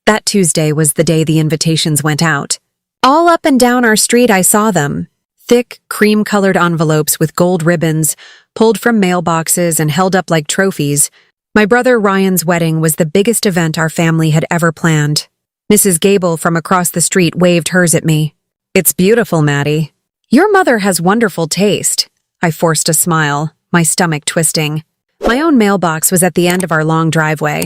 That Tuesday was the day the invitations went out. All up and down our street I saw them. Thick, cream-colored envelopes with gold ribbons, pulled from mailboxes and held up like trophies. My brother Ryan's wedding was the biggest event our family had ever planned. Mrs. Gable from across the street waved hers at me. "It's beautiful, Maddie. Your mother has wonderful taste." I forced a smile, my stomach twisting. My own mailbox was at the end of our long driveway.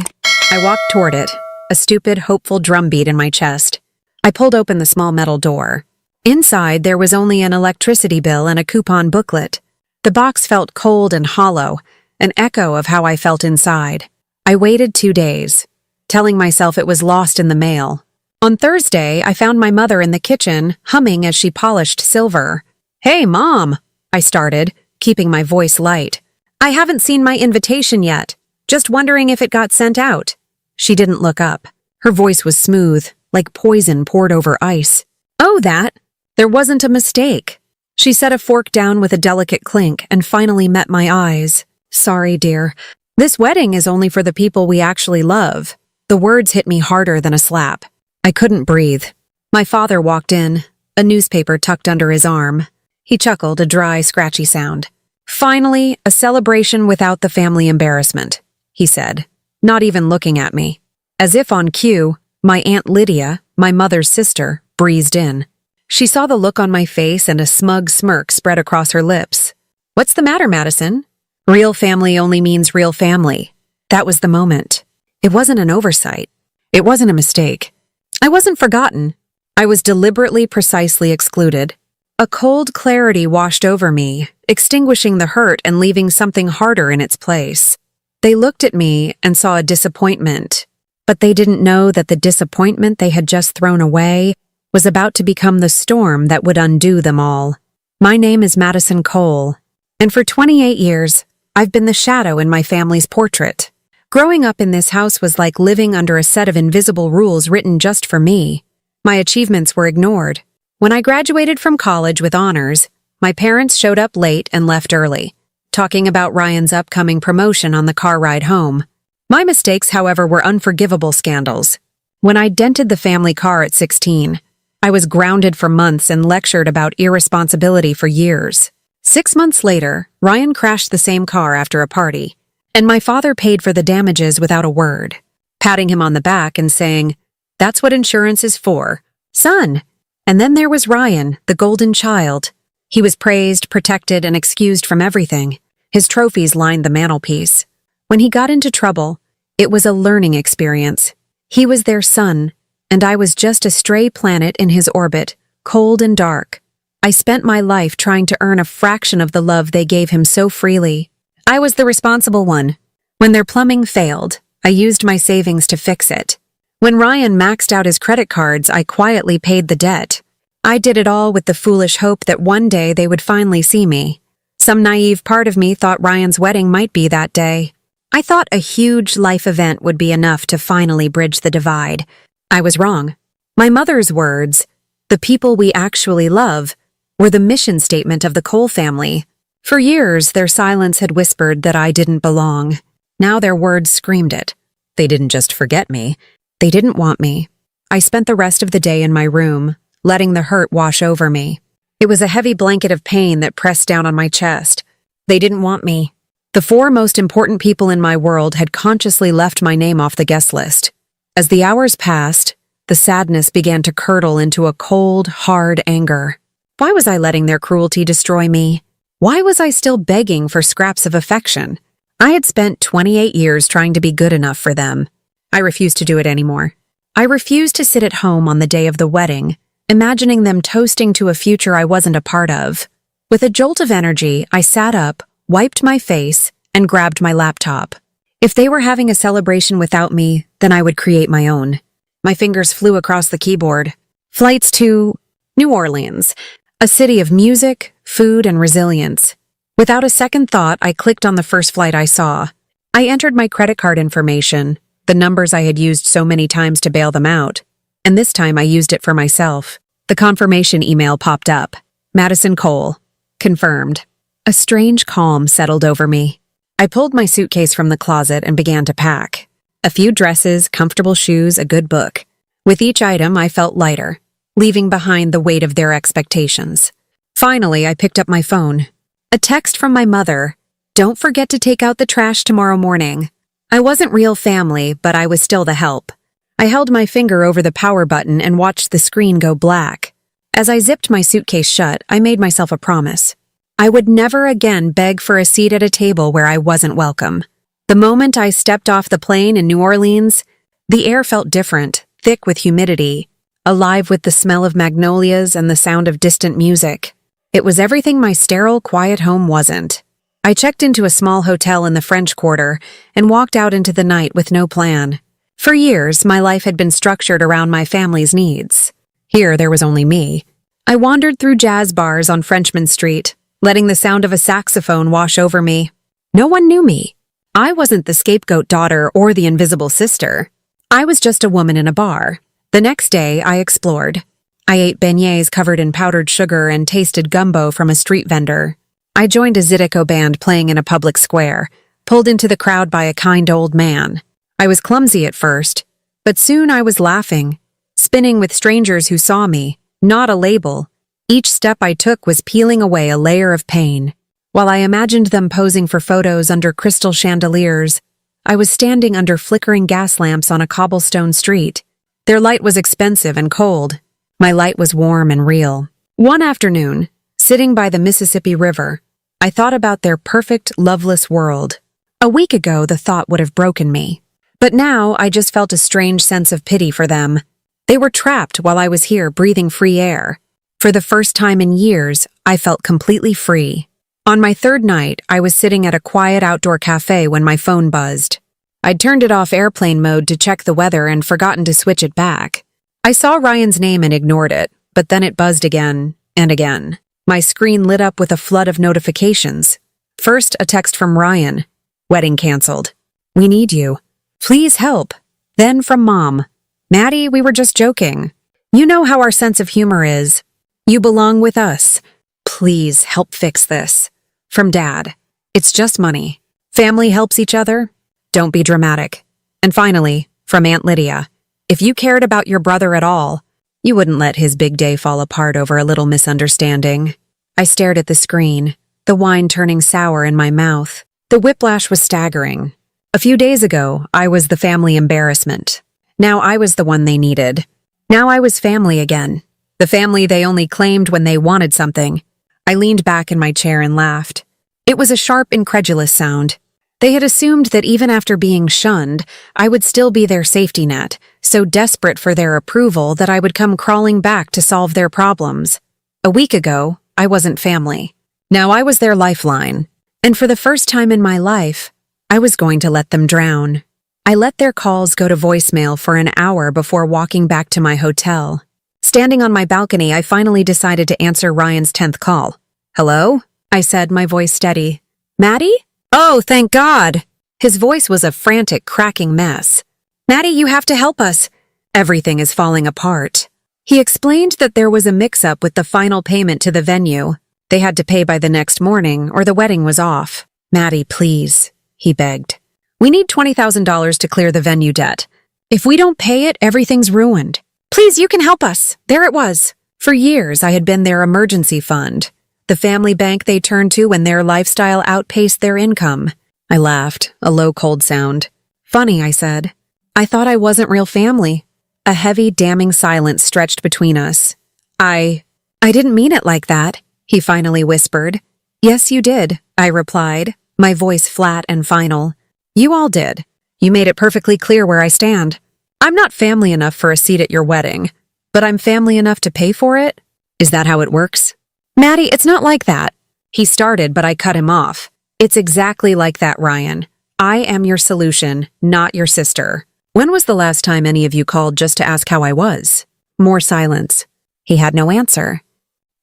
I walked toward it, a stupid, hopeful drumbeat in my chest. I pulled open the small metal door. Inside, there was only an electricity bill and a coupon booklet. The box felt cold and hollow, an echo of how I felt inside. I waited 2 days, telling myself it was lost in the mail. On Thursday, I found my mother in the kitchen, humming as she polished silver. "Hey, Mom," I started, keeping my voice light. "I haven't seen my invitation yet. Just wondering if it got sent out." She didn't look up. Her voice was smooth, like poison poured over ice. "Oh, that? There wasn't a mistake." She set a fork down with a delicate clink and finally met my eyes. "Sorry, dear. This wedding is only for the people we actually love." The words hit me harder than a slap. I couldn't breathe. My father walked in, a newspaper tucked under his arm. He chuckled, a dry, scratchy sound. "Finally, a celebration without the family embarrassment," he said, not even looking at me. As if on cue, my Aunt Lydia, my mother's sister, breezed in. She saw the look on my face and a smug smirk spread across her lips. "What's the matter, Madison? Real family only means real family." That was the moment. It wasn't an oversight. It wasn't a mistake. I wasn't forgotten. I was deliberately, precisely excluded. A cold clarity washed over me, extinguishing the hurt and leaving something harder in its place. They looked at me and saw a disappointment, but they didn't know that the disappointment they had just thrown away was about to become the storm that would undo them all. My name is Madison Cole, and for 28 years, I've been the shadow in my family's portrait. Growing up in this house was like living under a set of invisible rules written just for me. My achievements were ignored. When I graduated from college with honors, my parents showed up late and left early, talking about Ryan's upcoming promotion on the car ride home. My mistakes, however, were unforgivable scandals. When I dented the family car at 16, I was grounded for months and lectured about irresponsibility for years. 6 months later, Ryan crashed the same car after a party, and my father paid for the damages without a word, patting him on the back and saying, "That's what insurance is for, son." And then there was Ryan, the golden child. He was praised, protected, and excused from everything. His trophies lined the mantelpiece. When he got into trouble, it was a learning experience. He was their son, and I was just a stray planet in his orbit, cold and dark. I spent my life trying to earn a fraction of the love they gave him so freely. I was the responsible one. When their plumbing failed, I used my savings to fix it. When Ryan maxed out his credit cards, I quietly paid the debt. I did it all with the foolish hope that one day they would finally see me. Some naive part of me thought Ryan's wedding might be that day. I thought a huge life event would be enough to finally bridge the divide. I was wrong. My mother's words, "the people we actually love," were the mission statement of the Cole family. For years, their silence had whispered that I didn't belong. Now their words screamed it. They didn't just forget me. They didn't want me. I spent the rest of the day in my room, letting the hurt wash over me. It was a heavy blanket of pain that pressed down on my chest. They didn't want me. The 4 most important people in my world had consciously left my name off the guest list. As the hours passed, the sadness began to curdle into a cold, hard anger. Why was I letting their cruelty destroy me? Why was I still begging for scraps of affection? I had spent 28 years trying to be good enough for them. I refused to do it anymore. I refused to sit at home on the day of the wedding, imagining them toasting to a future I wasn't a part of. With a jolt of energy, I sat up, wiped my face, and grabbed my laptop. If they were having a celebration without me, then I would create my own. My fingers flew across the keyboard. Flights to New Orleans, a city of music, food, and resilience. Without a second thought, I clicked on the first flight I saw. I entered my credit card information, the numbers I had used so many times to bail them out, and this time I used it for myself. The confirmation email popped up. Madison Cole. Confirmed. A strange calm settled over me. I pulled my suitcase from the closet and began to pack. A few dresses, comfortable shoes, a good book. With each item, I felt lighter, leaving behind the weight of their expectations. Finally, I picked up my phone. A text from my mother. "Don't forget to take out the trash tomorrow morning." I wasn't real family, but I was still the help. I held my finger over the power button and watched the screen go black. As I zipped my suitcase shut, I made myself a promise. I would never again beg for a seat at a table where I wasn't welcome. The moment I stepped off the plane in New Orleans, the air felt different, thick with humidity, alive with the smell of magnolias and the sound of distant music. It was everything my sterile, quiet home wasn't. I checked into a small hotel in the French Quarter and walked out into the night with no plan. For years, my life had been structured around my family's needs. Here, there was only me. I wandered through jazz bars on Frenchman Street, letting the sound of a saxophone wash over me. No one knew me. I wasn't the scapegoat daughter or the invisible sister. I was just a woman in a bar. The next day, I explored. I ate beignets covered in powdered sugar and tasted gumbo from a street vendor. I joined a Zydeco band playing in a public square, pulled into the crowd by a kind old man. I was clumsy at first, but soon I was laughing, spinning with strangers who saw me, not a label. Each step I took was peeling away a layer of pain. While I imagined them posing for photos under crystal chandeliers, I was standing under flickering gas lamps on a cobblestone street. Their light was expensive and cold. My light was warm and real. One afternoon, sitting by the Mississippi River, I thought about their perfect, loveless world. A week ago, the thought would have broken me. But now, I just felt a strange sense of pity for them. They were trapped while I was here breathing free air. For the first time in years, I felt completely free. On my third night, I was sitting at a quiet outdoor cafe when my phone buzzed. I'd turned it off airplane mode to check the weather and forgotten to switch it back. I saw Ryan's name and ignored it, but then it buzzed again and again. My screen lit up with a flood of notifications. First, a text from Ryan. "Wedding canceled. We need you. Please help." Then from Mom. "Maddie, we were just joking. You know how our sense of humor is. You belong with us. Please help fix this." From Dad. "It's just money. Family helps each other. Don't be dramatic." And finally, from Aunt Lydia. "If you cared about your brother at all, you wouldn't let his big day fall apart over a little misunderstanding." I stared at the screen, the wine turning sour in my mouth. The whiplash was staggering. A few days ago, I was the family embarrassment. Now I was the one they needed. Now I was family again. The family they only claimed when they wanted something. I leaned back in my chair and laughed. It was a sharp, incredulous sound. They had assumed that even after being shunned, I would still be their safety net, so desperate for their approval that I would come crawling back to solve their problems. A week ago, I wasn't family. Now I was their lifeline. And for the first time in my life, I was going to let them drown. I let their calls go to voicemail for an hour before walking back to my hotel. Standing on my balcony, I finally decided to answer Ryan's 10th call. "Hello?" I said, my voice steady. "Maddie? Oh, thank God!" His voice was a frantic, cracking mess. "Maddie, you have to help us. Everything is falling apart." He explained that there was a mix-up with the final payment to the venue. They had to pay by the next morning, or the wedding was off. "Maddie, please," he begged. "We need $20,000 to clear the venue debt. If we don't pay it, everything's ruined. Please, you can help us." There it was. For years, I had been their emergency fund, the family bank they turned to when their lifestyle outpaced their income. I laughed, a low, cold sound. "Funny," I said. "I thought I wasn't real family." A heavy, damning silence stretched between us. I didn't mean it like that," he finally whispered. "Yes, you did," I replied, my voice flat and final. "You all did. You made it perfectly clear where I stand. I'm not family enough for a seat at your wedding, but I'm family enough to pay for it? Is that how it works?" "Maddie, it's not like that." He started, but I cut him off. "It's exactly like that, Ryan. I am your solution, not your sister. When was the last time any of you called just to ask how I was?" More silence. He had no answer.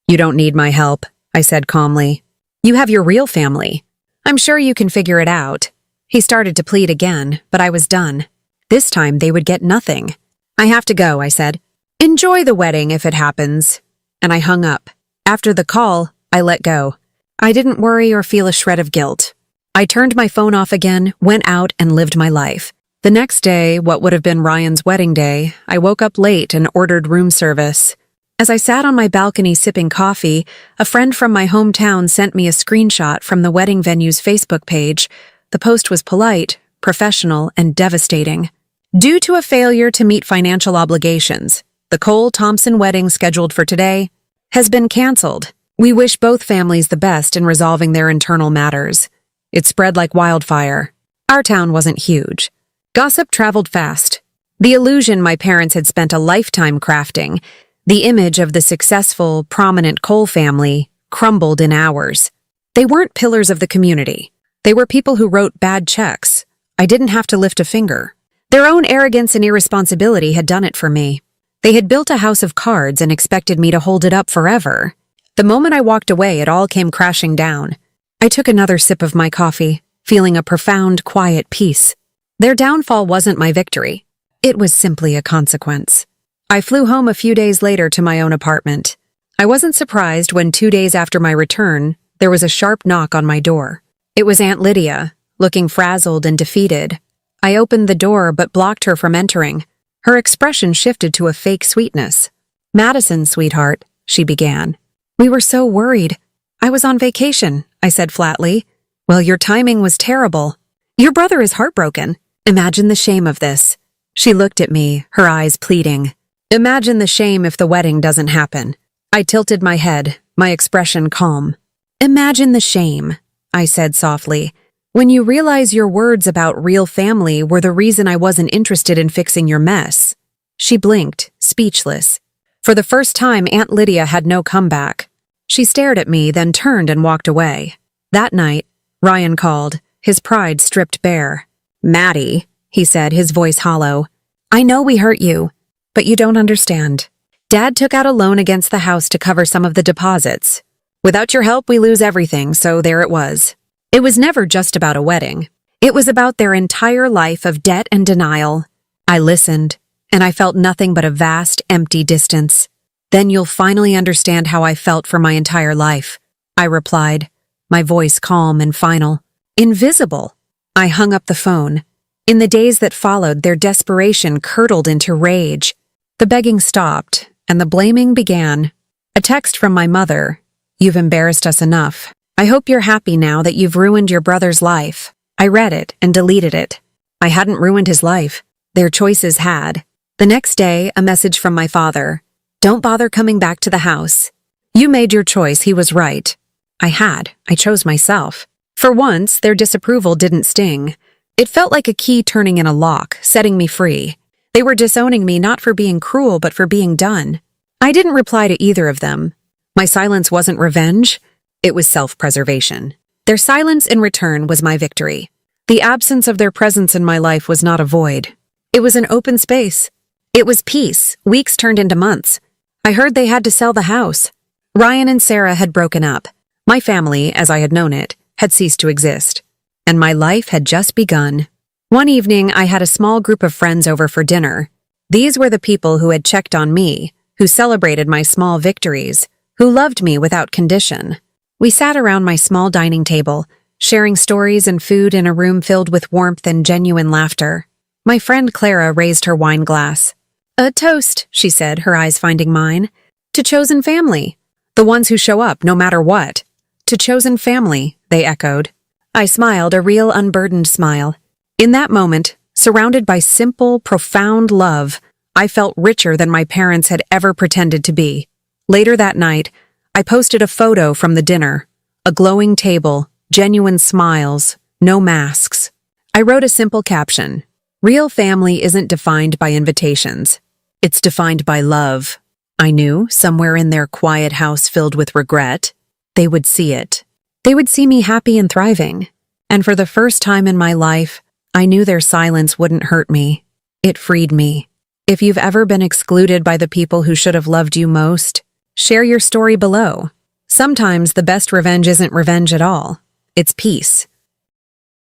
"You don't need my help," I said calmly. "You have your real family. I'm sure you can figure it out." He started to plead again, but I was done. This time they would get nothing. "I have to go," I said. "Enjoy the wedding if it happens." And I hung up. After the call, I let go. I didn't worry or feel a shred of guilt. I turned my phone off again, went out, and lived my life. The next day, what would have been Ryan's wedding day, I woke up late and ordered room service. As I sat on my balcony sipping coffee, a friend from my hometown sent me a screenshot from the wedding venue's Facebook page. The post was polite, professional, and devastating. Due to a failure to meet financial obligations, the Cole-Thompson wedding scheduled for today has been canceled. We wish both families the best in resolving their internal matters. It spread like wildfire. Our town wasn't huge. Gossip traveled fast. The illusion my parents had spent a lifetime crafting, the image of the successful, prominent Cole family, crumbled in hours. They weren't pillars of the community. They were people who wrote bad checks. I didn't have to lift a finger. Their own arrogance and irresponsibility had done it for me. They had built a house of cards and expected me to hold it up forever. The moment I walked away, it all came crashing down. I took another sip of my coffee, feeling a profound, quiet peace. Their downfall wasn't my victory. It was simply a consequence. I flew home a few days later to my own apartment. I wasn't surprised when 2 days after my return, there was a sharp knock on my door. It was Aunt Lydia, looking frazzled and defeated. I opened the door but blocked her from entering. Her expression shifted to a fake sweetness. "Madison, sweetheart," she began. "We were so worried. I was on vacation," I said flatly. "Well, your timing was terrible. Your brother is heartbroken. Imagine the shame of this." She looked at me, her eyes pleading. "Imagine the shame if the wedding doesn't happen." I tilted my head, my expression calm. "Imagine the shame," I said softly, "when you realize your words about real family were the reason I wasn't interested in fixing your mess." She blinked, speechless. For the first time, Aunt Lydia had no comeback. She stared at me, then turned and walked away. That night, Ryan called, his pride stripped bare. "Maddie," he said, his voice hollow, "I know we hurt you, but you don't understand. Dad took out a loan against the house to cover some of the deposits. Without your help, we lose everything, so there it was. It was never just about a wedding. It was about their entire life of debt and denial." I listened, and I felt nothing but a vast, empty distance. "Then you'll finally understand how I felt for my entire life," I replied, my voice calm and final. "Invisible." I hung up the phone. In the days that followed, their desperation curdled into rage. The begging stopped, and the blaming began. A text from my mother. "You've embarrassed us enough. I hope you're happy now that you've ruined your brother's life." I read it and deleted it. I hadn't ruined his life. Their choices had. The next day, a message from my father. "Don't bother coming back to the house. You made your choice, he was right." I chose myself. For once, their disapproval didn't sting. It felt like a key turning in a lock, setting me free. They were disowning me not for being cruel, but for being done. I didn't reply to either of them. My silence wasn't revenge. It was self-preservation. Their silence in return was my victory. The absence of their presence in my life was not a void. It was an open space. It was peace. Weeks turned into months. I heard they had to sell the house. Ryan and Sarah had broken up. My family, as I had known it, had ceased to exist. And my life had just begun. One evening, I had a small group of friends over for dinner. These were the people who had checked on me, who celebrated my small victories, who loved me without condition. We sat around my small dining table, sharing stories and food in a room filled with warmth and genuine laughter. My friend Clara raised her wine glass. "A toast," she said, her eyes finding mine. "To chosen family. The ones who show up no matter what." "To chosen family," they echoed. I smiled, a real unburdened smile. In that moment, surrounded by simple, profound love, I felt richer than my parents had ever pretended to be. Later that night, I posted a photo from the dinner. A glowing table, genuine smiles, no masks. I wrote a simple caption. "Real family isn't defined by invitations. It's defined by love." I knew, somewhere in their quiet house filled with regret, they would see it. They would see me happy and thriving. And for the first time in my life, I knew their silence wouldn't hurt me. It freed me. If you've ever been excluded by the people who should have loved you most, share your story below. Sometimes the best revenge isn't revenge at all. It's peace.